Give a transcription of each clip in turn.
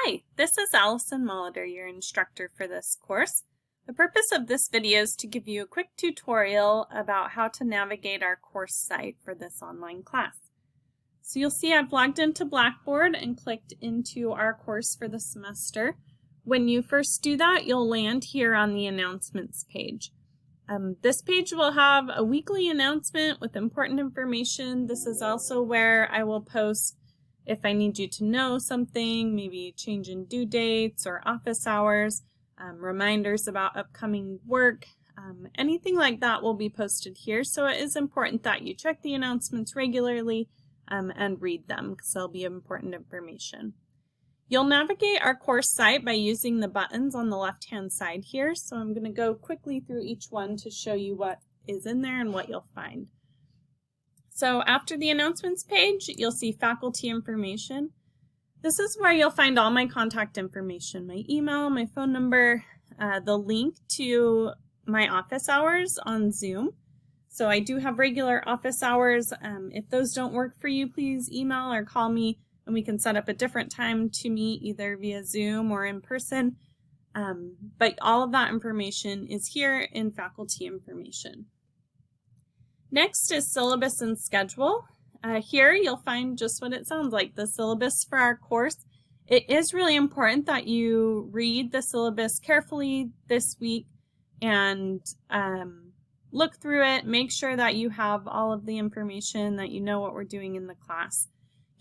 Hi, this is Allison Molitor, your instructor for this course. The purpose of this video is to give you a quick tutorial about how to navigate our course site for this online class. So you'll see I've logged into Blackboard and clicked into our course for the semester. When you first do that, you'll land here on the announcements page. This page will have a weekly announcement with important information. This is also where I will post if I need you to know something, maybe change in due dates or office hours, reminders about upcoming work, anything like that will be posted here. So it is important that you check the announcements regularly and read them because they'll be important information. You'll navigate our course site by using the buttons on the left-hand side here. So I'm going to go quickly through each one to show you what is in there and what you'll find. So after the announcements page, you'll see faculty information. This is where you'll find all my contact information, my email, my phone number, the link to my office hours on Zoom. So I do have regular office hours. If those don't work for you, please email or call me and we can set up a different time to meet either via Zoom or in person. But all of that information is here in faculty information. Next is syllabus and schedule. Here you'll find just what it sounds like, the syllabus for our course. It is really important that you read the syllabus carefully this week and look through it, make sure that you have all of the information, that you know what we're doing in the class.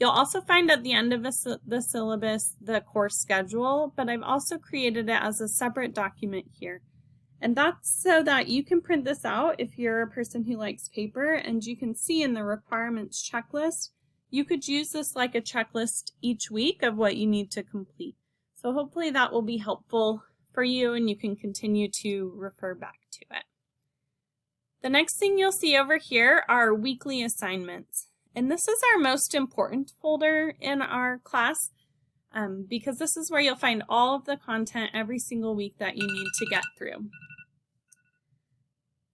You'll also find at the end of the syllabus the course schedule, but I've also created it as a separate document here. And that's so that you can print this out if you're a person who likes paper, and you can see in the requirements checklist, you could use this like a checklist each week of what you need to complete. So hopefully that will be helpful for you and you can continue to refer back to it. The next thing you'll see over here are weekly assignments. And this is our most important folder in our class because this is where you'll find all of the content every single week that you need to get through.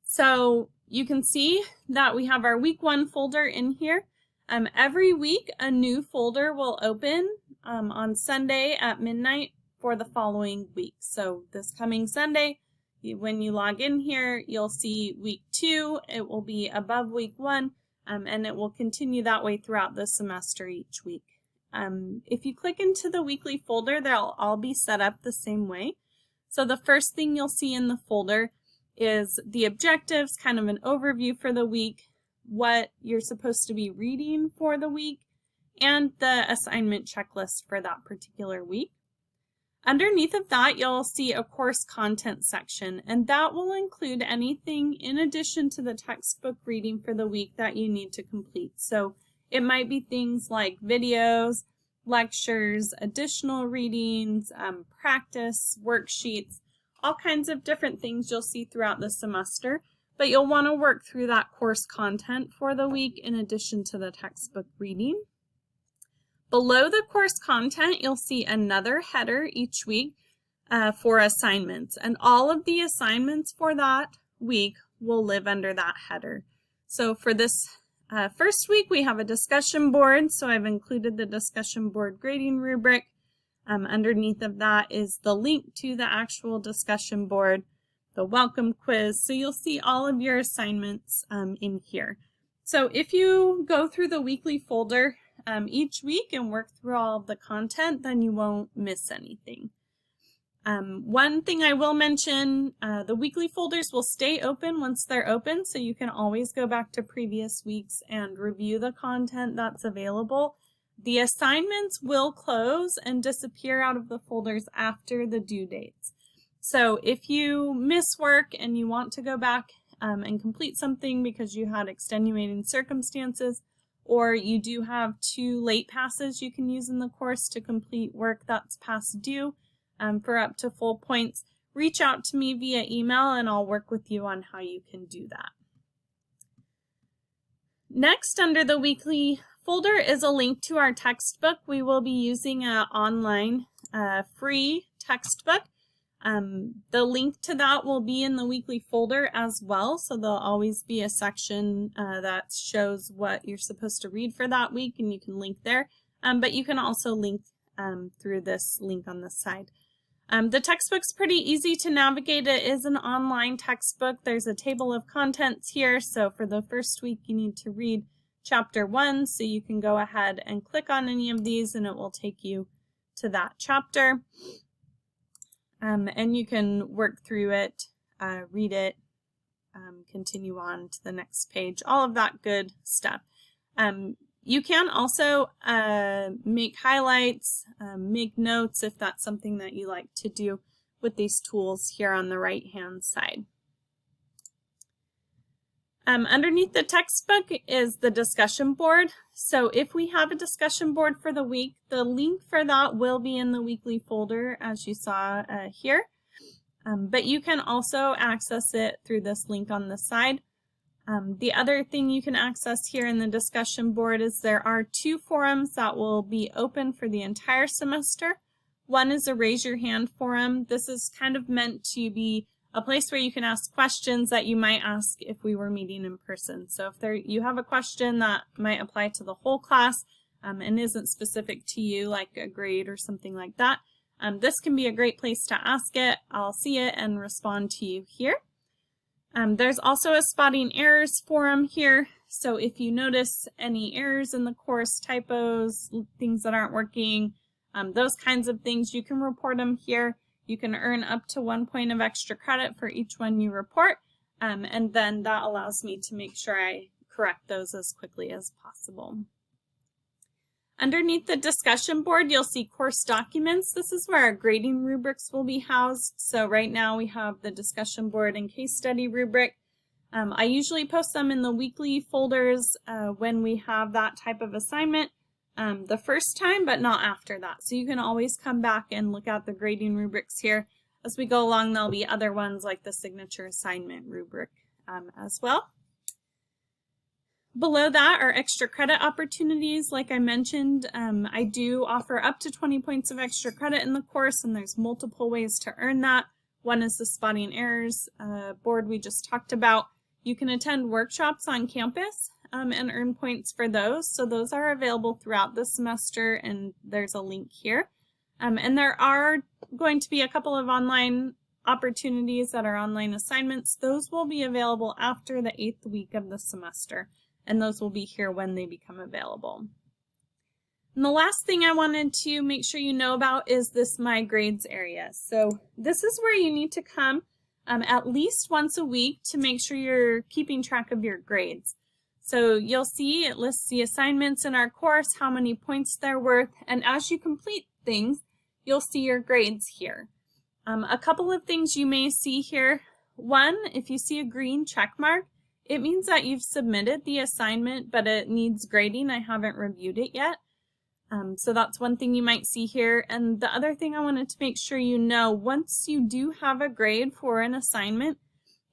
So you can see that we have our week 1 folder in here. Every week a new folder will open on Sunday at midnight for the following week. So this coming Sunday, when you log in here, you'll see week 2. It will be above week 1 and it will continue that way throughout the semester each week. If you click into the weekly folder, they'll all be set up the same way. So the first thing you'll see in the folder is the objectives, kind of an overview for the week, what you're supposed to be reading for the week, and the assignment checklist for that particular week. Underneath of that, you'll see a course content section, and that will include anything in addition to the textbook reading for the week that you need to complete. So it might be things like videos, lectures, additional readings, practice, worksheets, all kinds of different things you'll see throughout the semester, but you'll want to work through that course content for the week in addition to the textbook reading. Below the course content, you'll see another header each week for assignments, and all of the assignments for that week will live under that header. So for this first week, we have a discussion board, so I've included the discussion board grading rubric. Underneath of that is the link to the actual discussion board, the welcome quiz, so you'll see all of your assignments in here. So if you go through the weekly folder each week and work through all of the content, then you won't miss anything. One thing I will mention, the weekly folders will stay open once they're open, so you can always go back to previous weeks and review the content that's available. The assignments will close and disappear out of the folders after the due dates. So if you miss work and you want to go back and complete something because you had extenuating circumstances, or you do have 2 late passes you can use in the course to complete work that's past due for up to full points, reach out to me via email and I'll work with you on how you can do that. Next, under the weekly folder is a link to our textbook. We will be using an online free textbook. The link to that will be in the weekly folder as well, so there'll always be a section that shows what you're supposed to read for that week, and you can link there. But you can also link through this link on the side. The textbook's pretty easy to navigate. It is an online textbook. There's a table of contents here. So for the first week, you need to read chapter 1. So you can go ahead and click on any of these and it will take you to that chapter. And you can work through it, read it, continue on to the next page, all of that good stuff. You can also make highlights, make notes if that's something that you like to do with these tools here on the right-hand side. Underneath the textbook is the discussion board. So if we have a discussion board for the week, the link for that will be in the weekly folder as you saw here. But you can also access it through this link on the side. The other thing you can access here in the discussion board is there are 2 forums that will be open for the entire semester. One is a raise your hand forum. This is kind of meant to be a place where you can ask questions that you might ask if we were meeting in person. So if you have a question that might apply to the whole class and isn't specific to you, like a grade or something like that, this can be a great place to ask it. I'll see it and respond to you here. There's also a spotting errors forum here. So if you notice any errors in the course, typos, things that aren't working, those kinds of things, you can report them here. You can earn up to 1 point of extra credit for each one you report. And then that allows me to make sure I correct those as quickly as possible. Underneath the discussion board, you'll see course documents. This is where our grading rubrics will be housed. So right now we have the discussion board and case study rubric. I usually post them in the weekly folders when we have that type of assignment the first time, but not after that. So you can always come back and look at the grading rubrics here. As we go along, there'll be other ones like the signature assignment rubric as well. Below that are extra credit opportunities. Like I mentioned, I do offer up to 20 points of extra credit in the course, and there's multiple ways to earn that. One is the spotting errors board we just talked about. You can attend workshops on campus and earn points for those. So those are available throughout the semester, and there's a link here. And there are going to be a couple of online opportunities that are online assignments. Those will be available after the 8th week of the semester. And those will be here when they become available. And the last thing I wanted to make sure you know about is this My Grades area. So this is where you need to come at least once a week to make sure you're keeping track of your grades. So you'll see it lists the assignments in our course, how many points they're worth, and as you complete things, you'll see your grades here. A couple of things you may see here. One, if you see a green check mark, it means that you've submitted the assignment, but it needs grading. I haven't reviewed it yet. So that's one thing you might see here. And the other thing I wanted to make sure you know, once you do have a grade for an assignment,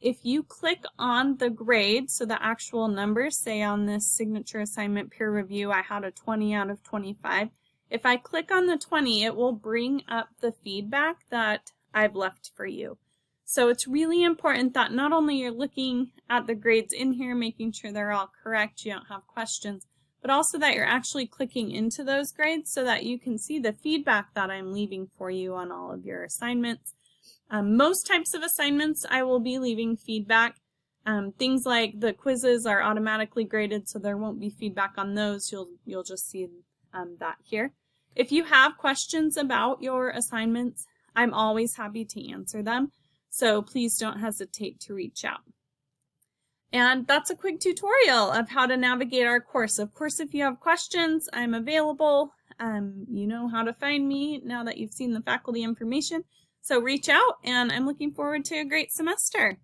if you click on the grade, so the actual numbers, say on this signature assignment peer review, I had a 20 out of 25. If I click on the 20, it will bring up the feedback that I've left for you. So it's really important that not only you're looking at the grades in here, making sure they're all correct, you don't have questions, but also that you're actually clicking into those grades so that you can see the feedback that I'm leaving for you on all of your assignments. Most types of assignments I will be leaving feedback. Things like the quizzes are automatically graded, so there won't be feedback on those. You'll just see that here. If you have questions about your assignments, I'm always happy to answer them. So please don't hesitate to reach out. And that's a quick tutorial of how to navigate our course. Of course, if you have questions, I'm available. You know how to find me now that you've seen the faculty information. So reach out, and I'm looking forward to a great semester.